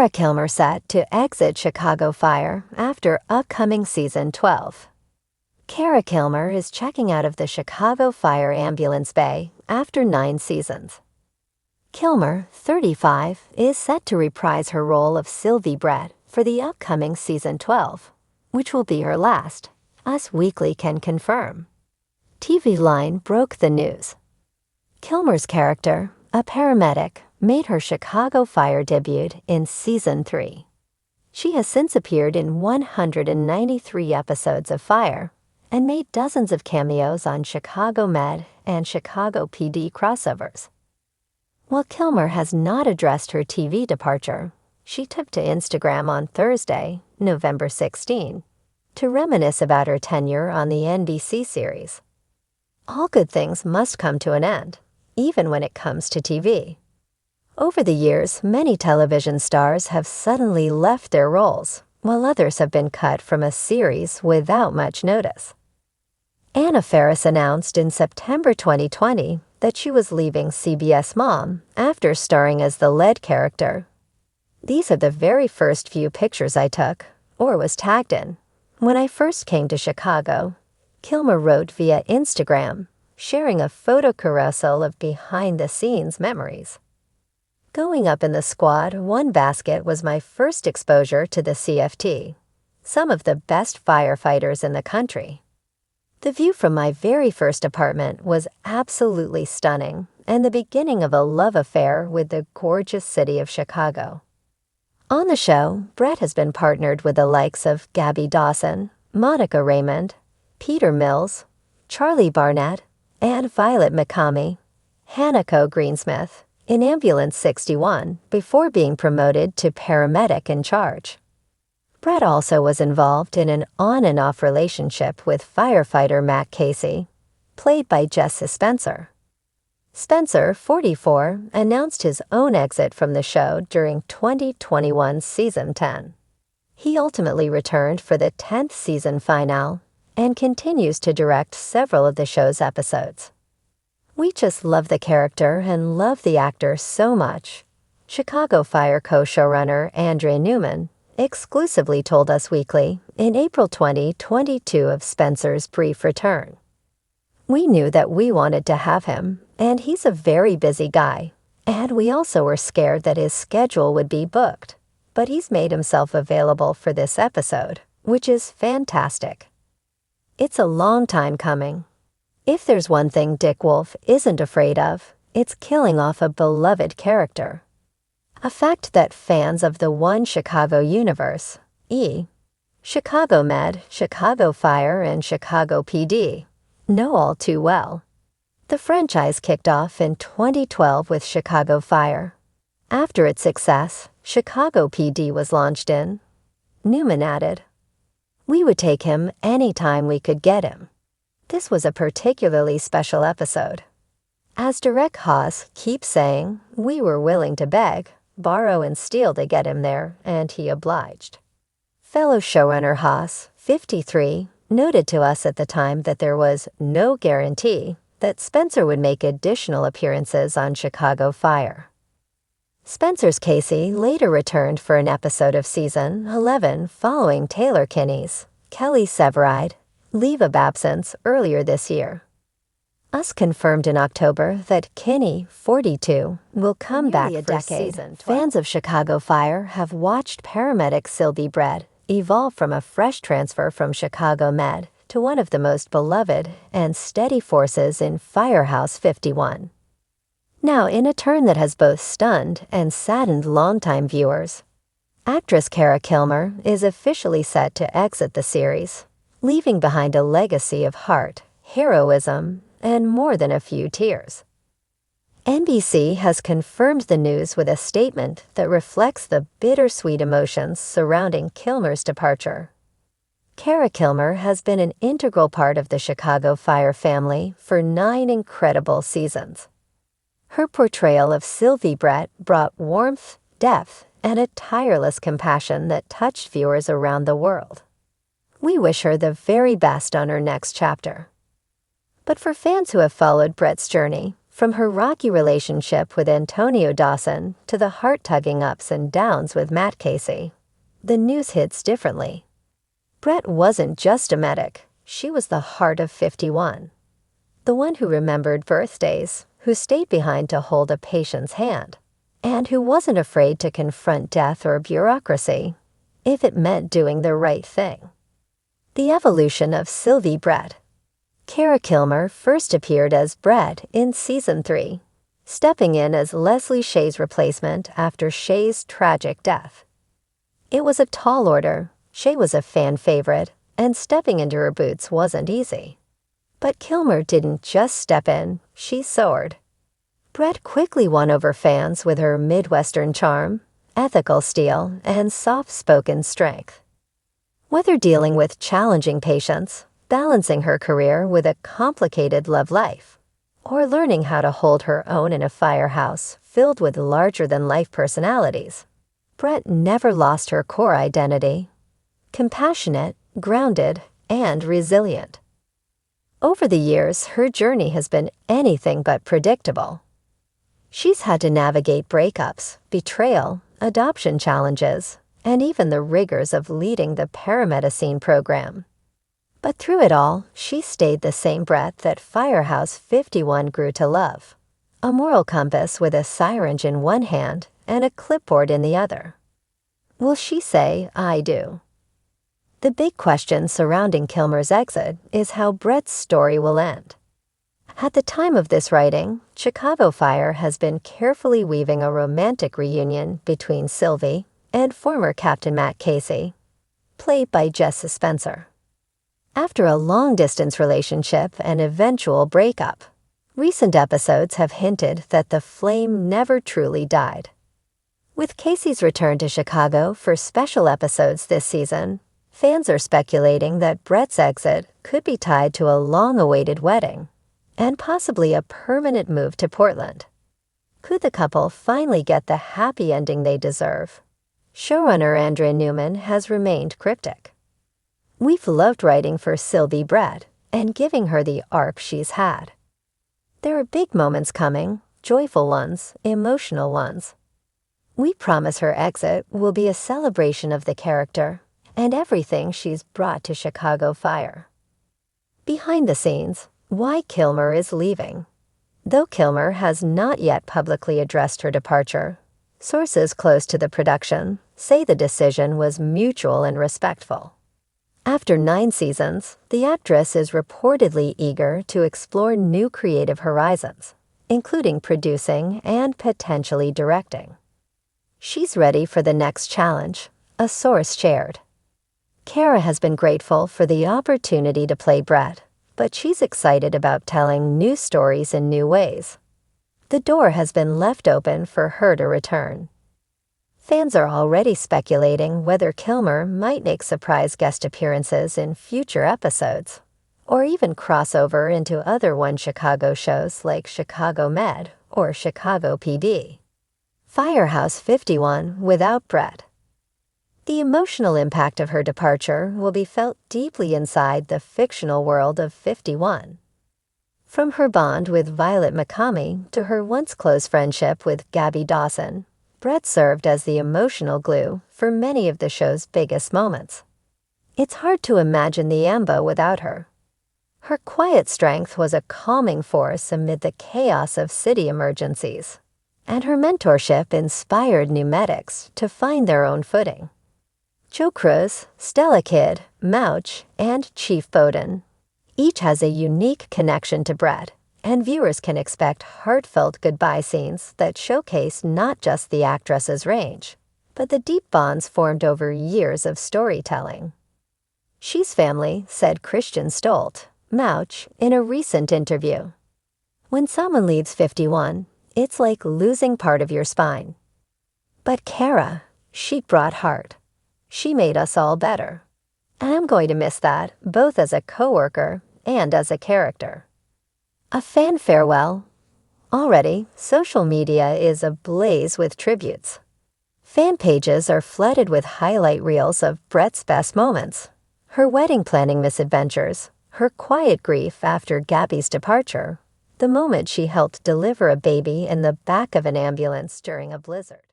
Killmer set to exit Chicago Fire after upcoming season 12. Killmer is checking out of the Chicago Fire ambulance bay after 9 seasons. Killmer, 35, is set to reprise her role of Sylvie Brett for the upcoming season 12, which will be her last, Us Weekly can confirm. TV Line broke the news. Killmer's character, a paramedic, made her Chicago Fire debut in Season 3. She has since appeared in 193 episodes of Fire and made dozens of cameos on Chicago Med and Chicago PD crossovers. While Killmer has not addressed her TV departure, she took to Instagram on Thursday, November 16, to reminisce about her tenure on the NBC series. All good things must come to an end, even when it comes to TV. Over the years, many television stars have suddenly left their roles, while others have been cut from a series without much notice. Anna Faris announced in September 2020 that she was leaving CBS Mom after starring as the lead character. These are the very first few pictures I took, or was tagged in, when I first came to Chicago, Killmer wrote via Instagram, sharing a photo carousel of behind-the-scenes memories. Going up in the squad 1 basket was my first exposure to the CFT, some of the best firefighters in the country. The view from my very first apartment was absolutely stunning and the beginning of a love affair with the gorgeous city of Chicago. On the show, Brett has been partnered with the likes of Gabby Dawson, Monica Raymond, Peter Mills, Charlie Barnett, and Violet McCamey, Hanako Greensmith, in Ambulance 61 before being promoted to paramedic in charge. Brett also was involved in an on-and-off relationship with firefighter Matt Casey, played by Jesse Spencer. Spencer, 44, announced his own exit from the show during 2021's Season 10. He ultimately returned for the 10th season finale and continues to direct several of the show's episodes. We just love the character and love the actor so much. Chicago Fire co-showrunner Andre Newman exclusively told Us Weekly in April 2022 of Spencer's brief return. We knew that we wanted to have him, and he's a very busy guy, and we also were scared that his schedule would be booked, but he's made himself available for this episode, which is fantastic. It's a long time coming. If there's one thing Dick Wolf isn't afraid of, it's killing off a beloved character. A fact that fans of the One Chicago universe, Chicago Med, Chicago Fire, and Chicago PD, know all too well. The franchise kicked off in 2012 with Chicago Fire. After its success, Chicago PD was launched in. Newman added, "We would take him any time we could get him. This was a particularly special episode. As Derek Haas keeps saying, we were willing to beg, borrow, and steal to get him there, and he obliged." Fellow showrunner Haas, 53, noted to us at the time that there was no guarantee that Spencer would make additional appearances on Chicago Fire. Spencer's Casey later returned for an episode of Season 11 following Taylor Kinney's, Kelly Severide, leave of absence earlier this year. Us confirmed in October that Kinney, 42, will come back for Season 12. Fans of Chicago Fire have watched paramedic Sylvie Brett evolve from a fresh transfer from Chicago Med to one of the most beloved and steady forces in Firehouse 51. Now, in a turn that has both stunned and saddened longtime viewers, actress Kara Killmer is officially set to exit the series, leaving behind a legacy of heart, heroism, and more than a few tears. NBC has confirmed the news with a statement that reflects the bittersweet emotions surrounding Killmer's departure. Kara Killmer has been an integral part of the Chicago Fire family for 9 incredible seasons. Her portrayal of Sylvie Brett brought warmth, depth, and a tireless compassion that touched viewers around the world. We wish her the very best on her next chapter. But for fans who have followed Brett's journey, From her rocky relationship with Antonio Dawson to the heart-tugging ups and downs with Matt Casey, the news hits differently. Brett wasn't just a medic, she was the heart of 51. The one who remembered birthdays, who stayed behind to hold a patient's hand, and who wasn't afraid to confront death or bureaucracy if it meant doing the right thing. The evolution of Sylvie Brett. Kara Killmer first appeared as Brett in Season 3, stepping in as Leslie Shay's replacement after Shay's tragic death. It was a tall order. Shay was a fan favorite, and stepping into her boots wasn't easy. But Killmer didn't just step in, she soared. Brett quickly won over fans with her Midwestern charm, ethical steel, and soft-spoken strength. Whether dealing with challenging patients, balancing her career with a complicated love life, or learning how to hold her own in a firehouse filled with larger-than-life personalities, Brett never lost her core identity: compassionate, grounded, and resilient. Over the years, her journey has been anything but predictable. She's had to navigate breakups, betrayal, adoption challenges, and even the rigors of leading the paramedicine program. But through it all, she stayed the same Brett that Firehouse 51 grew to love: a moral compass with a syringe in one hand and a clipboard in the other. Will she say, "I do"? The big question surrounding Killmer's exit is how Brett's story will end. At the time of this writing, Chicago Fire has been carefully weaving a romantic reunion between Sylvie and former Captain Matt Casey, played by Jessica Spencer. After a long-distance relationship and eventual breakup, recent episodes have hinted that the flame never truly died. With Casey's return to Chicago for special episodes this season, fans are speculating that Brett's exit could be tied to a long-awaited wedding and possibly a permanent move to Portland. Could the couple finally get the happy ending they deserve? Showrunner Andrea Newman has remained cryptic. We've loved writing for Sylvie Brett and giving her the arc she's had. There are big moments coming, joyful ones, emotional ones. We promise her exit will be a celebration of the character and everything she's brought to Chicago Fire. Behind the scenes, why Killmer is leaving. Though Killmer has not yet publicly addressed her departure, sources close to the production say the decision was mutual and respectful. After 9 seasons, the actress is reportedly eager to explore new creative horizons, including producing and potentially directing. She's ready for the next challenge, a source shared. Kara has been grateful for the opportunity to play Brett, but she's excited about telling new stories in new ways. The door has been left open for her to return. Fans are already speculating whether Killmer might make surprise guest appearances in future episodes, or even cross over into other One Chicago shows like Chicago Med or Chicago PD. Firehouse 51 without Brett. The emotional impact of her departure will be felt deeply inside the fictional world of 51. From her bond with Violet McCamey to her once close friendship with Gabby Dawson, Brett served as the emotional glue for many of the show's biggest moments. It's hard to imagine the AMBO without her. Her quiet strength was a calming force amid the chaos of city emergencies, and her mentorship inspired new medics to find their own footing. Joe Cruz, Stella Kidd, Mouch, and Chief Bowden each has a unique connection to Brett, and viewers can expect heartfelt goodbye scenes that showcase not just the actress's range, but the deep bonds formed over years of storytelling. "She's family," said Christian Stolt, Mouch, in a recent interview. "When someone leaves 51, it's like losing part of your spine. But Kara, she brought heart. She made us all better. And I'm going to miss that, both as a coworker and as a character." A fan farewell. Already, social media is ablaze with tributes. Fan pages are flooded with highlight reels of Brett's best moments, her wedding planning misadventures, her quiet grief after Gabby's departure, the moment she helped deliver a baby in the back of an ambulance during a blizzard.